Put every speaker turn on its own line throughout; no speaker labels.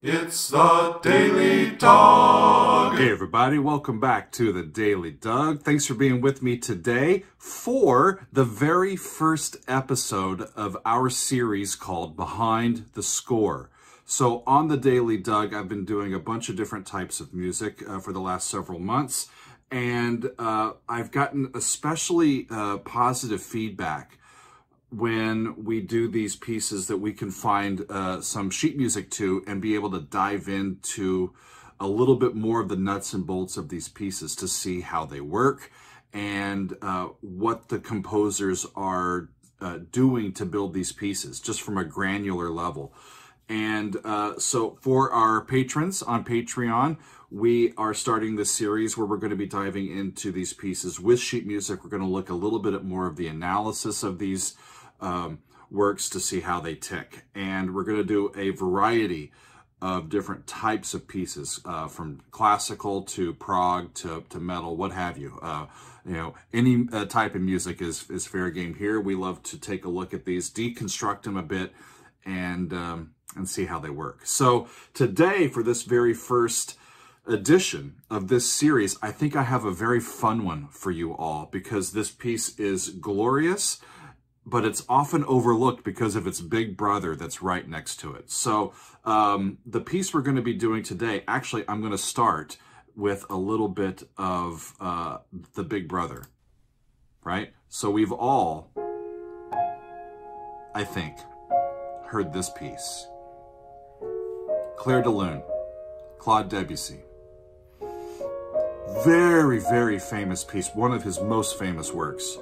It's the Daily Dog.
Hey everybody, welcome back to the Daily Doug. Thanks for being with me today for the very first episode of our series called Behind the Score. So on the Daily Doug, I've been doing a bunch of different types of music for the last several months, and I've gotten especially positive feedback when we do these pieces that we can find some sheet music to and be able to dive into a little bit more of the nuts and bolts of these pieces to see how they work and what the composers are doing to build these pieces just from a granular level. And so for our patrons on Patreon, we are starting this series where we're going to be diving into these pieces with sheet music. We're going to look a little bit at more of the analysis of these works to see how they tick. And we're going to do a variety of different types of pieces, from classical to prog to metal, what have you. You know, any type of music is fair game here. We love to take a look at these, deconstruct them a bit, and see how they work. So today, for this very first edition of this series, I think I have a very fun one for you all, because this piece is glorious, but it's often overlooked because of its big brother that's right next to it. So the piece we're going to be doing today, actually, I'm going to start with a little bit of the big brother, right? So we've all, I think, heard this piece. Clair de Lune, Claude Debussy. Very, very famous piece, one of his most famous works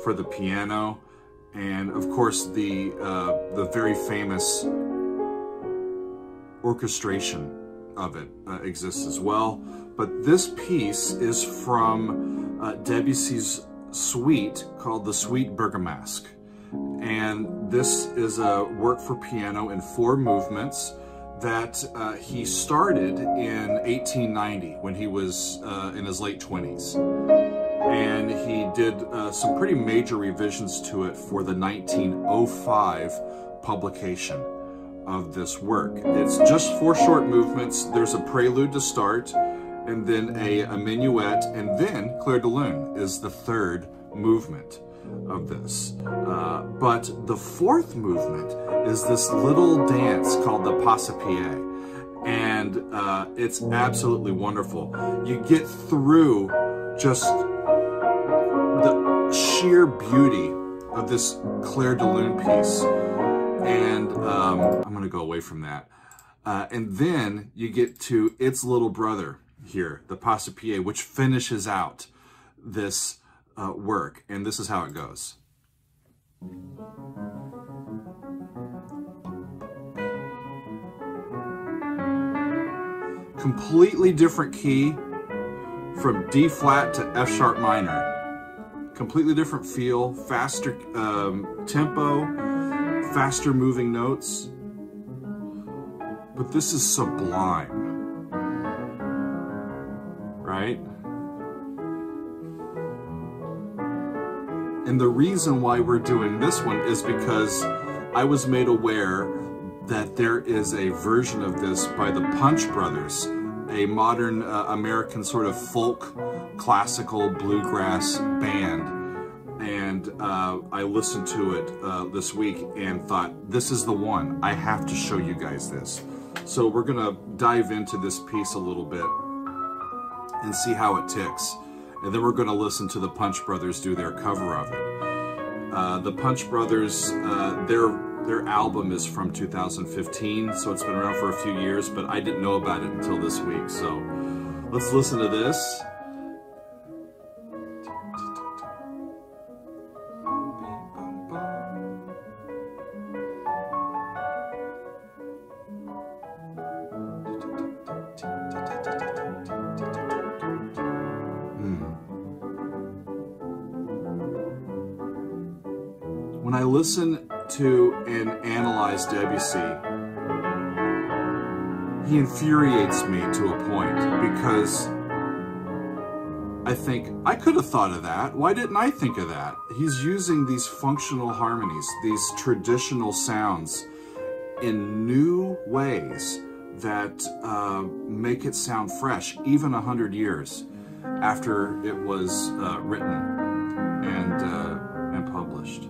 for the piano. And of course, the very famous orchestration of it exists as well. But this piece is from Debussy's suite called the Suite Bergamasque. And this is a work for piano in 4 movements that he started in 1890 when he was in his late 20s. And he did some pretty major revisions to it for the 1905 publication of this work. It's just 4 short movements. There's a prelude to start, and then a minuet, and then Clair de Lune is the 3rd movement of this. But the 4th movement is this little dance called the Passepied, and it's absolutely wonderful. You get through just the sheer beauty of this Clair de Lune piece, and I'm going to go away from that. And then you get to its little brother here, the Passepied, which finishes out this work, and this is how it goes. Completely different key from D flat to F sharp minor. Completely different feel, faster tempo, faster moving notes. But this is sublime, right? And the reason why we're doing this one is because I was made aware that there is a version of this by the Punch Brothers, a modern American sort of folk, classical, bluegrass band. And I listened to it this week and thought, this is the one. I have to show you guys this. So we're going to dive into this piece a little bit and see how it ticks. And then we're going to listen to the Punch Brothers do their cover of it. The Punch Brothers, their album is from 2015, so it's been around for a few years, but I didn't know about it until this week. So let's listen to this. When I listen to and analyze Debussy, he infuriates me to a point, because I think, I could have thought of that. Why didn't I think of that? He's using these functional harmonies, these traditional sounds in new ways that make it sound fresh, even 100 years after it was written and published.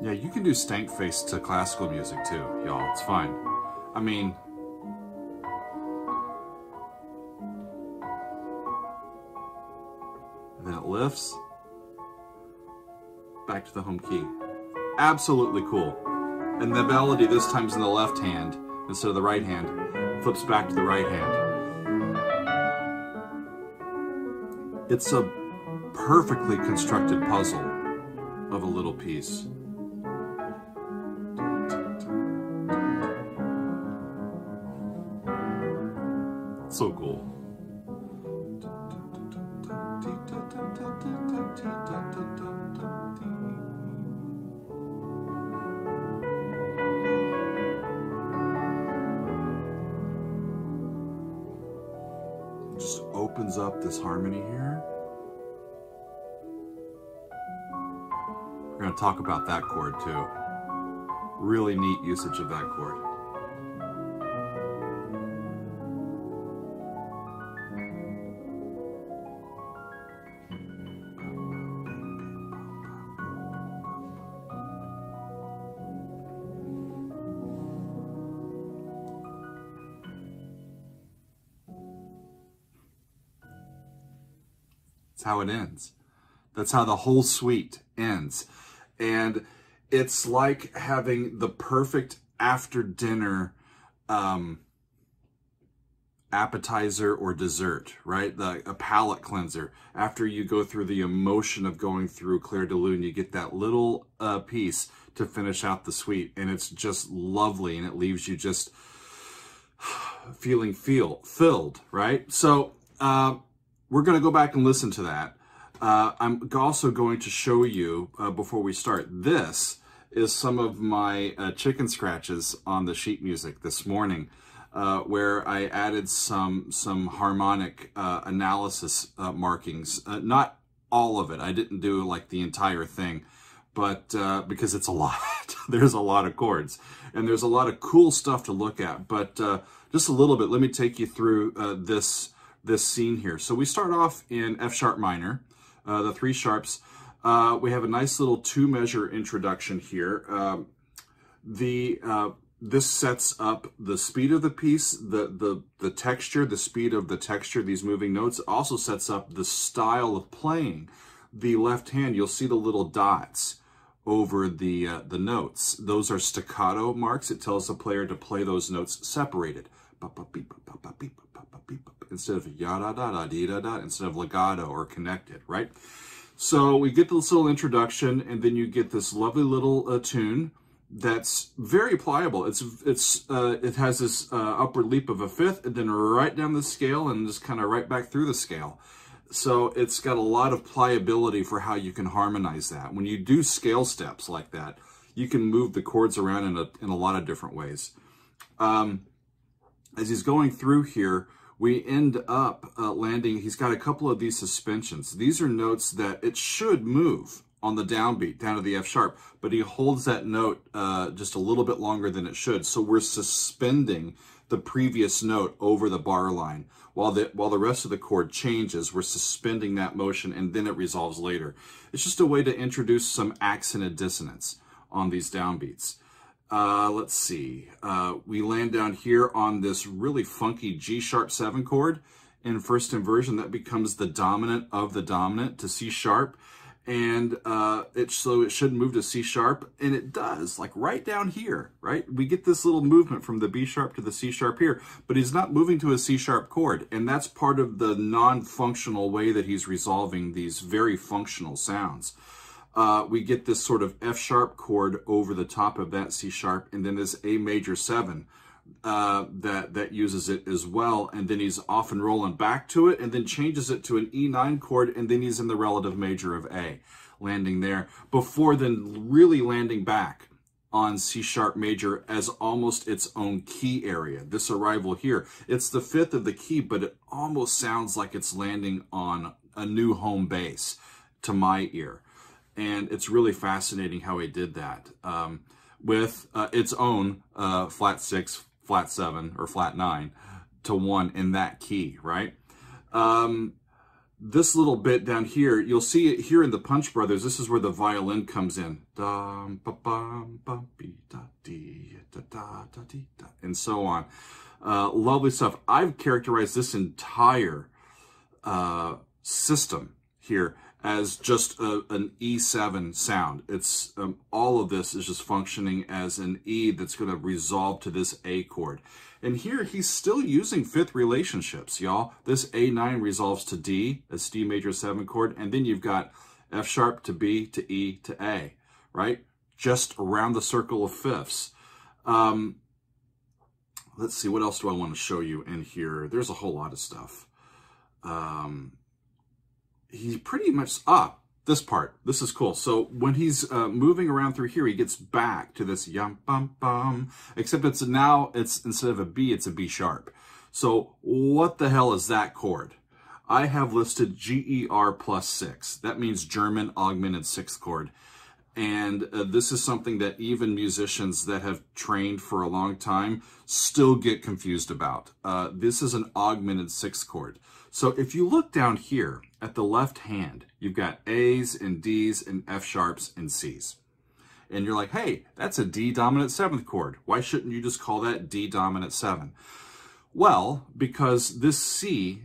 Yeah, you can do stank face to classical music too, y'all. It's fine. I mean, and then it lifts back to the home key. Absolutely cool. And the melody this time's in the left hand instead of the right hand. Flips back to the right hand. It's a perfectly constructed puzzle of a little piece. So cool. Just opens up this harmony here. We're going to talk about that chord too. Really neat usage of that chord. That's how it ends. That's how the whole suite ends. And it's like having the perfect after dinner appetizer or dessert, right? A palate cleanser. After you go through the emotion of going through Clair de Lune, you get that little piece to finish out the suite, and it's just lovely, and it leaves you just feeling filled, right? So we're going to go back and listen to that. I'm also going to show you, before we start, this is some of my chicken scratches on the sheet music this morning, where I added some harmonic analysis markings. Not all of it. I didn't do like the entire thing, but because it's a lot. There's a lot of chords, and there's a lot of cool stuff to look at. But just a little bit, let me take you through this scene here. So we start off in F sharp minor, the 3 sharps. We have a nice little 2-measure introduction here. This sets up the speed of the piece, the texture, the speed of the texture, these moving notes. It also sets up the style of playing. The left hand, you'll see the little dots over the notes. Those are staccato marks. It tells the player to play those notes separated. Instead of ya-da-da-da-dee-da-da, instead of legato or connected, right? So we get this little introduction, and then you get this lovely little tune that's very pliable. It has this upward leap of a fifth, and then right down the scale, and just kind of right back through the scale. So it's got a lot of pliability for how you can harmonize that. When you do scale steps like that, you can move the chords around in a lot of different ways. As he's going through here, we end up landing, he's got a couple of these suspensions. These are notes that it should move on the downbeat, down to the F sharp, but he holds that note just a little bit longer than it should. So we're suspending the previous note over the bar line. While the rest of the chord changes, we're suspending that motion, and then it resolves later. It's just a way to introduce some accented dissonance on these downbeats. Let's see. We land down here on this really funky G sharp 7 chord in first inversion. That becomes the dominant of the dominant to C sharp. And so it should move to C sharp, and it does, like right down here, right? We get this little movement from the B sharp to the C sharp here, but he's not moving to a C sharp chord, and that's part of the non-functional way that he's resolving these very functional sounds. We get this sort of F sharp chord over the top of that C sharp, and then this A major 7 that uses it as well, and then he's often rolling back to it, and then changes it to an E9 chord, and then he's in the relative major of A, landing there, before then really landing back on C sharp major as almost its own key area. This arrival here, it's the fifth of the key, but it almost sounds like it's landing on a new home base to my ear. And it's really fascinating how he did that with its own flat 6, flat 7, or flat 9 to 1 in that key, right? This little bit down here, you'll see it here in the Punch Brothers. This is where the violin comes in. And so on. Lovely stuff. I've characterized this entire system here as just an E7 sound. It's all of this is just functioning as an E that's going to resolve to this A chord. And here he's still using fifth relationships, y'all. This A9 resolves to D, a D major 7 chord, and then you've got F sharp to B to E to A, right? Just around the circle of fifths. Let's see, what else do I want to show you in here? There's a whole lot of stuff. He pretty much, this part, this is cool. So when he's moving around through here, he gets back to this yum bum bum, except it's instead of a B, it's a B sharp. So what the hell is that chord? I have listed GER plus 6. That means German augmented 6th chord. And this is something that even musicians that have trained for a long time still get confused about. This is an augmented 6th chord. So if you look down here at the left hand, you've got A's and D's and F sharps and C's. And you're like, hey, that's a D dominant 7th chord. Why shouldn't you just call that D dominant 7? Well, because this C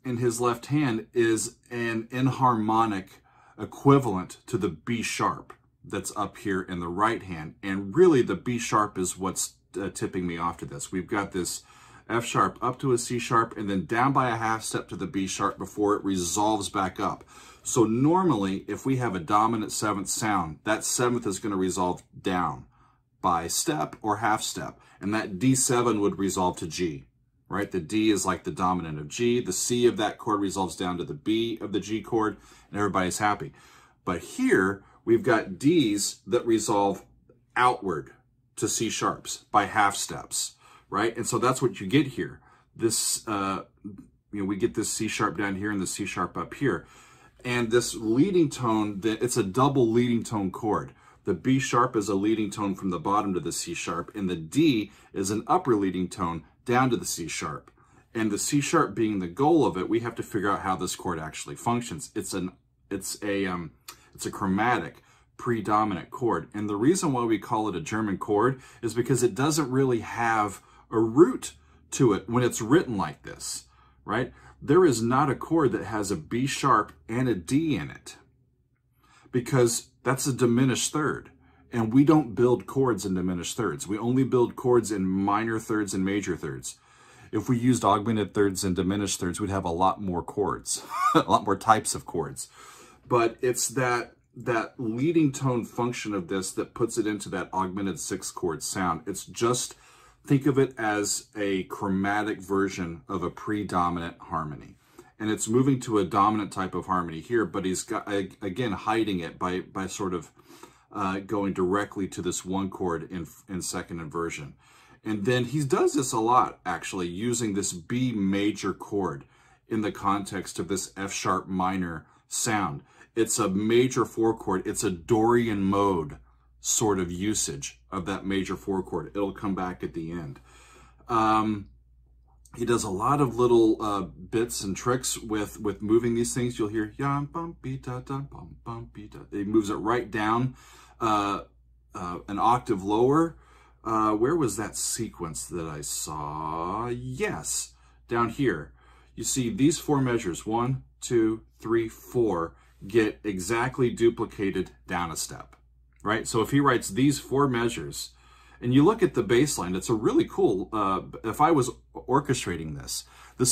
in his left hand is an enharmonic equivalent to the B sharp that's up here in the right hand. And really the B sharp is what's tipping me off to this. We've got this F sharp up to a C sharp and then down by a half step to the B sharp before it resolves back up. So normally if we have a dominant 7th sound, that 7th is going to resolve down by step or half step. And that D7 would resolve to G, right? The D is like the dominant of G. The C of that chord resolves down to the B of the G chord and everybody's happy. But here we've got Ds that resolve outward to C sharps by half steps. Right? And so that's what you get here. This, we get this C sharp down here and the C sharp up here. And this leading tone, it's a double leading tone chord. The B sharp is a leading tone from the bottom to the C sharp, and the D is an upper leading tone down to the C sharp. And the C sharp being the goal of it, we have to figure out how this chord actually functions. It's a chromatic predominant chord. And the reason why we call it a German chord is because it doesn't really have a root to it when it's written like this, right? There is not a chord that has a B sharp and a D in it because that's a diminished third. And we don't build chords in diminished thirds. We only build chords in minor thirds and major thirds. If we used augmented thirds and diminished thirds, we'd have a lot more chords, a lot more types of chords. But it's that leading tone function of this that puts it into that augmented 6th chord sound. It's just, think of it as a chromatic version of a predominant harmony. And it's moving to a dominant type of harmony here, but he's got, again, hiding it by sort of going directly to this one chord in second inversion. And then he does this a lot, actually, using this B major chord in the context of this F sharp minor sound. It's a major 4 chord. It's a Dorian mode sort of usage of that major 4 chord. It'll come back at the end. He does a lot of little bits and tricks with moving these things. You'll hear yum bum be da da bum bum be da. He moves it right down an octave lower. Where was that sequence that I saw? Yes, down here. You see these 4 measures, 1, 2, 3, 4, get exactly duplicated down a step, right? So if he writes these 4 measures, and you look at the bass line, it's a really cool, if I was orchestrating this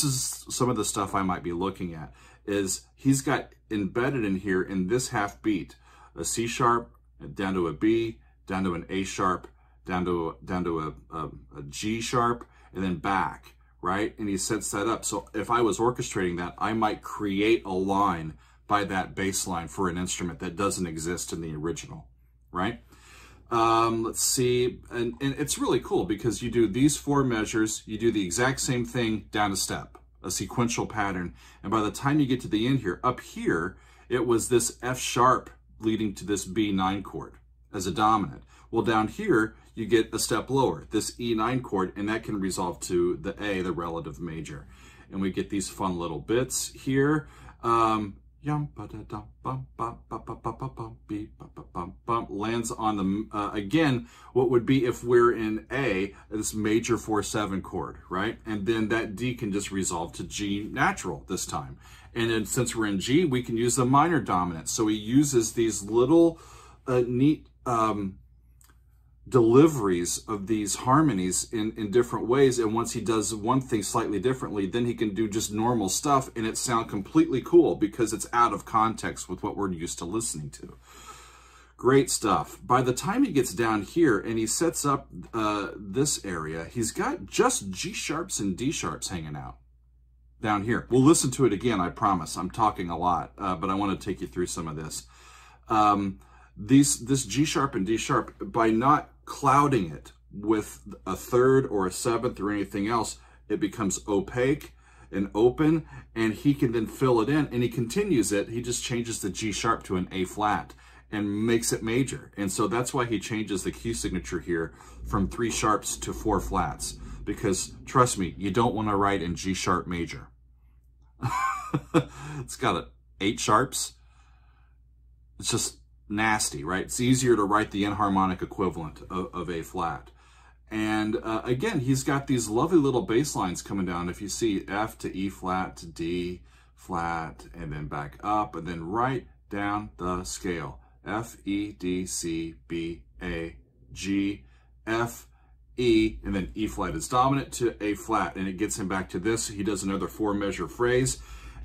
is some of the stuff I might be looking at, is he's got embedded in here in this half beat, a C sharp, down to a B, down to an A sharp, down to a G sharp, and then back, right? And he sets that up. So if I was orchestrating that, I might create a line by that bass line for an instrument that doesn't exist in the original, right? Let's see, and it's really cool because you do these 4 measures, you do the exact same thing down a step, a sequential pattern, and by the time you get to the end here, up here, it was this F sharp leading to this B9 chord as a dominant. Well, down here, you get a step lower, this E9 chord, and that can resolve to the A, the relative major. And we get these fun little bits here. Lands on the, again, what would be if we're in A, this major 4/7 chord, right? And then that D can just resolve to G natural this time. And then since we're in G, we can use the minor dominant. So he uses these little neat deliveries of these harmonies in different ways, and once he does one thing slightly differently, then he can do just normal stuff and it sounds completely cool because it's out of context with what we're used to listening to. Great stuff. By the time he gets down here and he sets up this area, he's got just G sharps and D sharps hanging out down here. We'll listen to it again, I promise. I'm talking a lot, but I want to take you through some of this. This G sharp and D sharp, by not clouding it with a 3rd or a 7th or anything else, it becomes opaque and open, and he can then fill it in, and he continues it. He just changes the G sharp to an A flat and makes it major. And so that's why he changes the key signature here from 3 sharps to 4 flats, because trust me, you don't want to write in G sharp major. It's got 8 sharps. It's just nasty, right? It's easier to write the enharmonic equivalent of A flat. And again, he's got these lovely little bass lines coming down. If you see F to E flat to D flat, and then back up, and then right down the scale. F, E, D, C, B, A, G, F, E, and then E flat is dominant to A flat. And it gets him back to this. He does another 4-measure phrase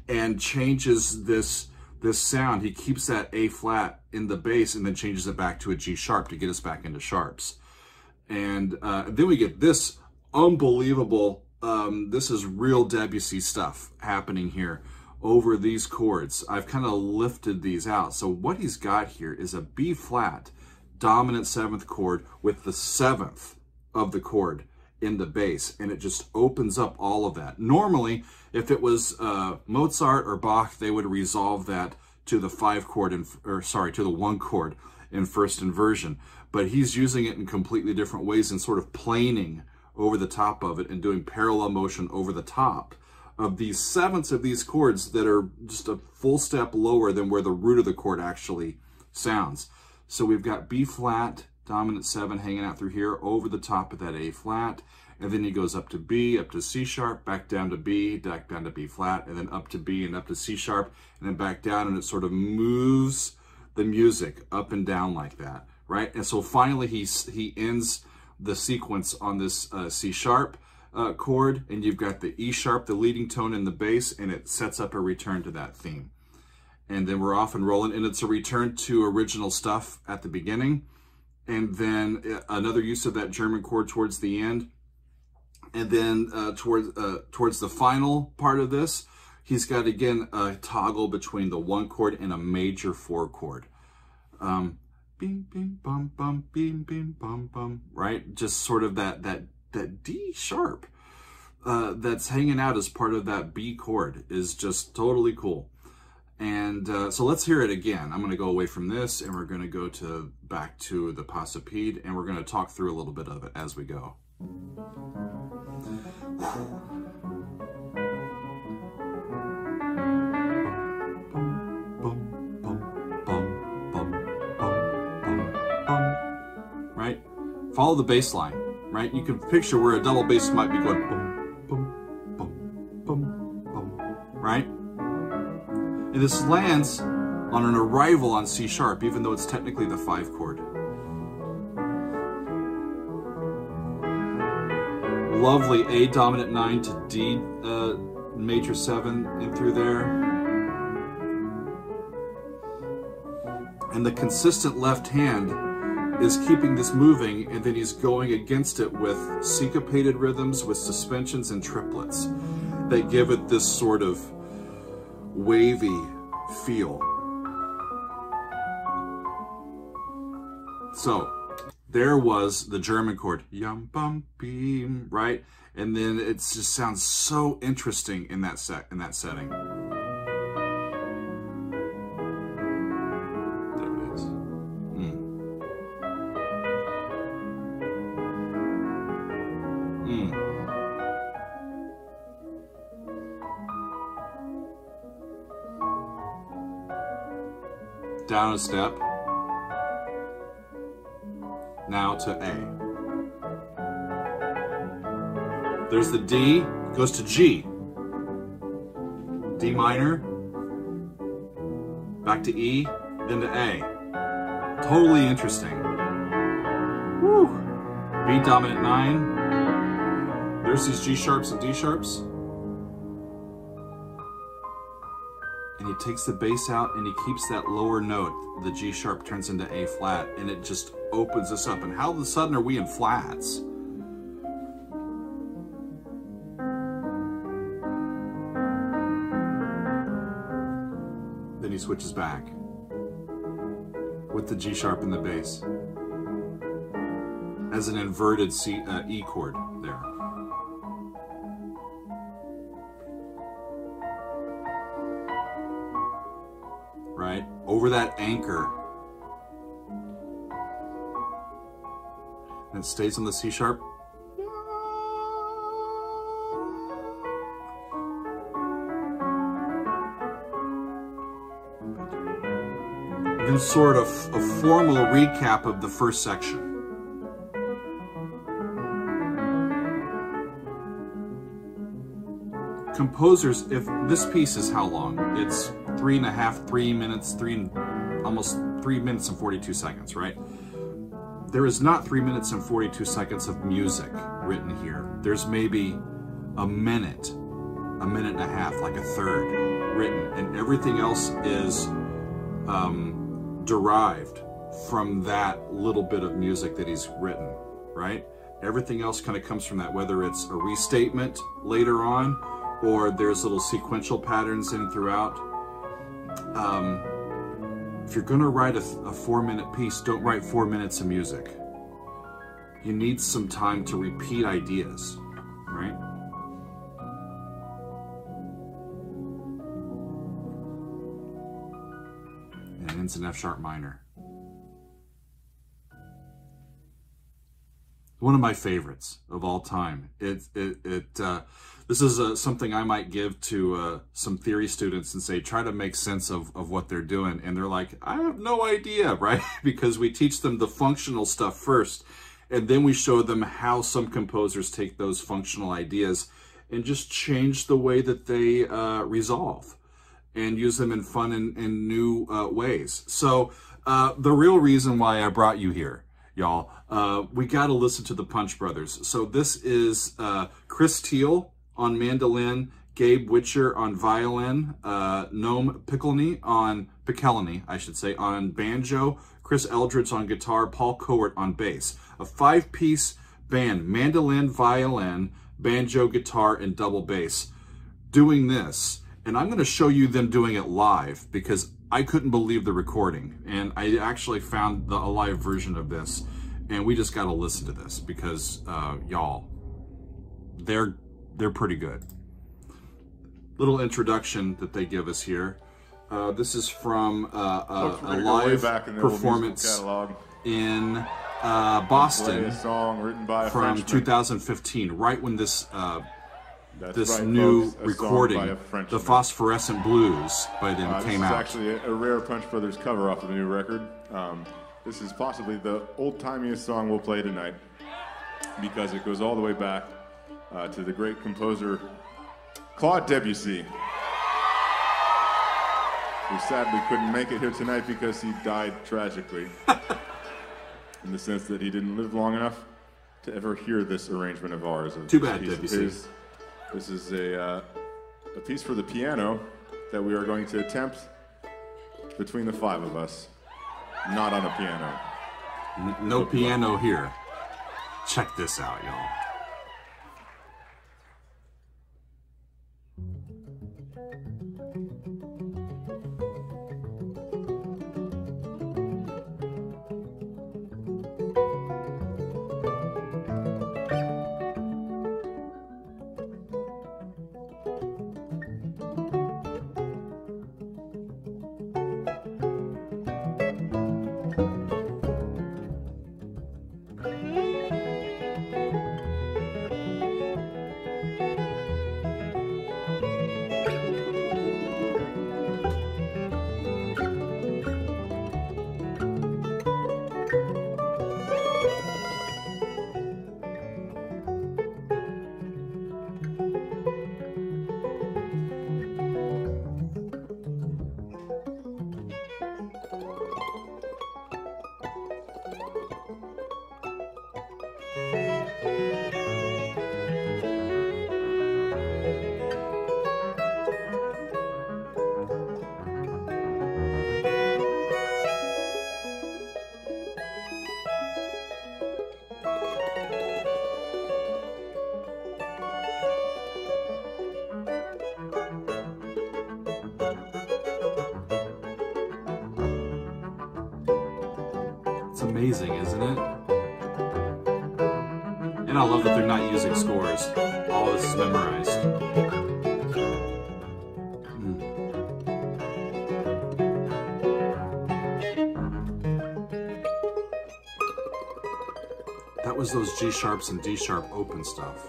and changes this sound. He keeps that A flat in the bass and then changes it back to a G sharp to get us back into sharps. And then we get this unbelievable, this is real Debussy stuff happening here over these chords. I've kind of lifted these out. So what he's got here is a B flat dominant 7th chord with the 7th of the chord in the bass, and it just opens up all of that. Normally, if it was Mozart or Bach, they would resolve that to the 5 chord, to the 1 chord in first inversion. But he's using it in completely different ways and sort of planing over the top of it and doing parallel motion over the top of these 7ths of these chords that are just a full step lower than where the root of the chord actually sounds. So we've got B flat, dominant 7 hanging out through here over the top of that A flat, and then he goes up to B, up to C sharp, back down to B, back down to B flat, and then up to B and up to C sharp, and then back down, and it sort of moves the music up and down like that, right? And so finally he ends the sequence on this C sharp chord, and you've got the E sharp, the leading tone in the bass, and it sets up a return to that theme. And then we're off and rolling, and it's a return to original stuff at the beginning, and then another use of that German chord towards the end. And then towards the final part of this, he's got, again, a toggle between the 1 chord and a major 4 chord. Bing, bing, bum, bum, bing, bing, bum, bum, right? Just sort of that D sharp that's hanging out as part of that B chord is just totally cool. And so let's hear it again. I'm going to go away from this, and we're going to go back to the Passepied, and we're going to talk through a little bit of it as we go. Right? Follow the bass line, right? You can picture where a double bass might be going boom, boom, boom, boom, boom, right? And this lands on an arrival on C sharp, even though it's technically the 5 chord. Lovely A dominant 9 to D major 7 in through there. And the consistent left hand is keeping this moving, and then he's going against it with syncopated rhythms, with suspensions and triplets that give it this sort of wavy feel. So there was the German chord, yum bum beam, right? And then it just sounds so interesting in that setting. There it is. Down a step. Now to A. There's the D, goes to G. D minor, back to E, then to A. Totally interesting. Woo! B dominant 9. There's these G sharps and D sharps. And he takes the bass out and he keeps that lower note. The G sharp turns into A flat, and it just opens us up. And how all of a sudden are we in flats? Then he switches back with the G sharp and the bass as an inverted E chord there. Right? Over that anchor. And it stays on the C sharp. And then sort of a formal recap of the first section. Composers, if this piece is how long? It's 3 minutes, almost 3 minutes and 42 seconds, right? There is not 3 minutes and 42 seconds of music written here. There's maybe a minute and a half, like a third written, and everything else is derived from that little bit of music that he's written, right? Everything else kind of comes from that, whether it's a restatement later on, or there's little sequential patterns in throughout. If you're gonna write a 4-minute piece, don't write 4 minutes of music. You need some time to repeat ideas, right? And it ends in F sharp minor. One of my favorites of all time. This is something I might give to some theory students and say, try to make sense of what they're doing. And they're like, I have no idea, right? Because we teach them the functional stuff first, and then we show them how some composers take those functional ideas and just change the way that they resolve and use them in fun and new ways. So the real reason why I brought you here, y'all, we got to listen to the Punch Brothers. So this is Chris Teal on mandolin, Gabe Witcher on violin, Noam Pikelny on banjo, Chris Eldridge on guitar, Paul Cowart on bass. A 5-piece band, mandolin, violin, banjo, guitar, and double bass, doing this. And I'm going to show you them doing it live because I couldn't believe the recording. And I actually found a live version of this. And we just got to listen to this because, y'all, they're pretty good. Little introduction that they give us here. This is from a live performance in Boston from 2015, right when this new recording, The Phosphorescent Blues, by then came out.
This is actually a rare Punch Brothers cover off of the new record. This is possibly the old-timiest song we'll play tonight because it goes all the way back to the great composer Claude Debussy, who sadly couldn't make it here tonight because he died tragically in the sense that he didn't live long enough to ever hear this arrangement of ours.
Too bad, Debussy.
This is a piece for the piano that we are going to attempt between the 5 of us, not on a piano.
No piano here. Check this out, y'all. It's amazing, isn't it? And I love that they're not using scores. All this is memorized. That was those G sharps and D sharp open stuff.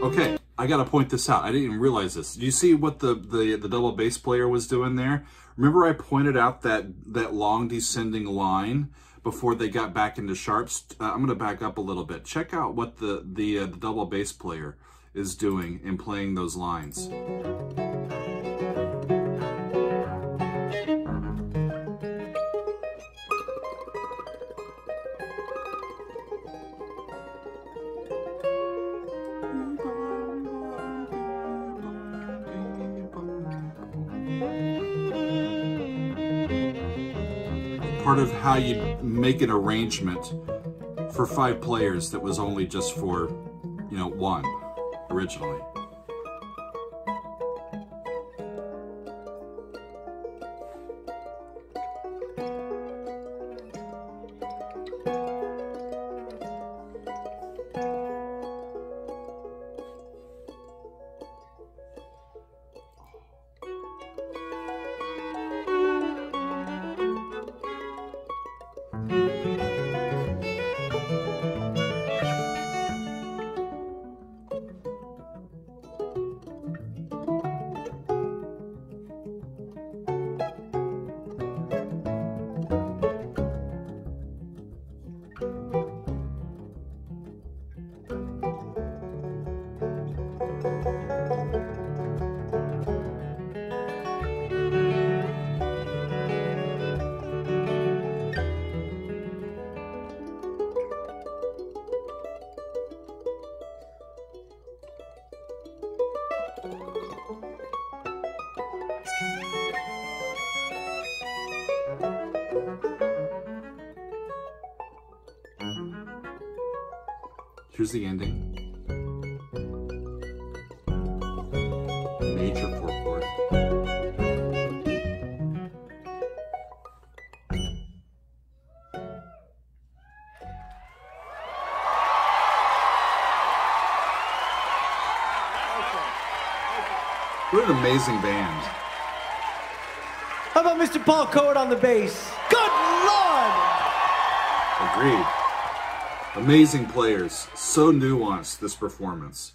Okay, I gotta point this out. I didn't even realize this. Do you see what the double bass player was doing there? Remember I pointed out that long descending line before they got back into sharps? I'm gonna back up a little bit. Check out what the double bass player is doing in playing those lines. Part of how you make an arrangement for 5 players that was only just for, you know, 1 originally. Here's the ending. Major 4-chord. What an amazing band.
How about Mr. Paul Code on the bass? Good Lord!
Agreed. Amazing players. So nuanced, this performance.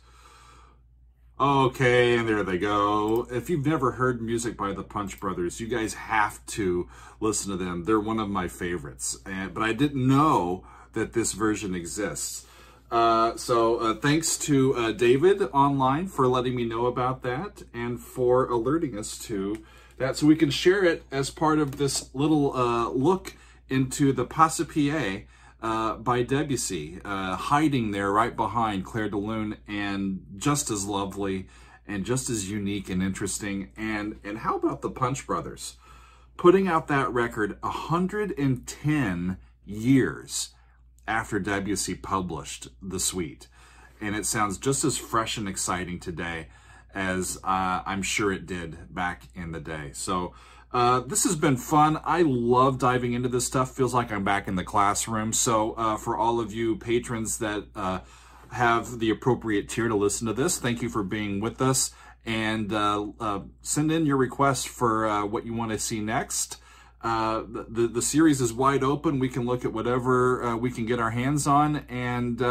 Okay, and there they go. If you've never heard music by the Punch Brothers, you guys have to listen to them. They're one of my favorites. But I didn't know that this version exists. So thanks to David online for letting me know about that and for alerting us to that so we can share it as part of this little look into the Passepied by Debussy, hiding there right behind Clair de Lune, and just as lovely and just as unique and interesting. And how about the Punch Brothers putting out that record 110 years after Debussy published the suite, and it sounds just as fresh and exciting today as I'm sure it did back in the day. So this has been fun. I love diving into this stuff. Feels like I'm back in the classroom. So for all of you patrons that have the appropriate tier to listen to this, thank you for being with us, and send in your requests for what you want to see next. The series is wide open. We can look at whatever we can get our hands on, and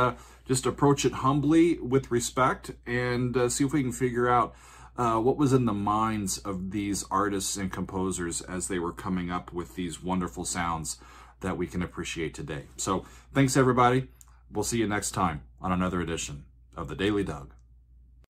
just approach it humbly with respect, and see if we can figure out what was in the minds of these artists and composers as they were coming up with these wonderful sounds that we can appreciate today. So thanks, everybody. We'll see you next time on another edition of The Daily Doug.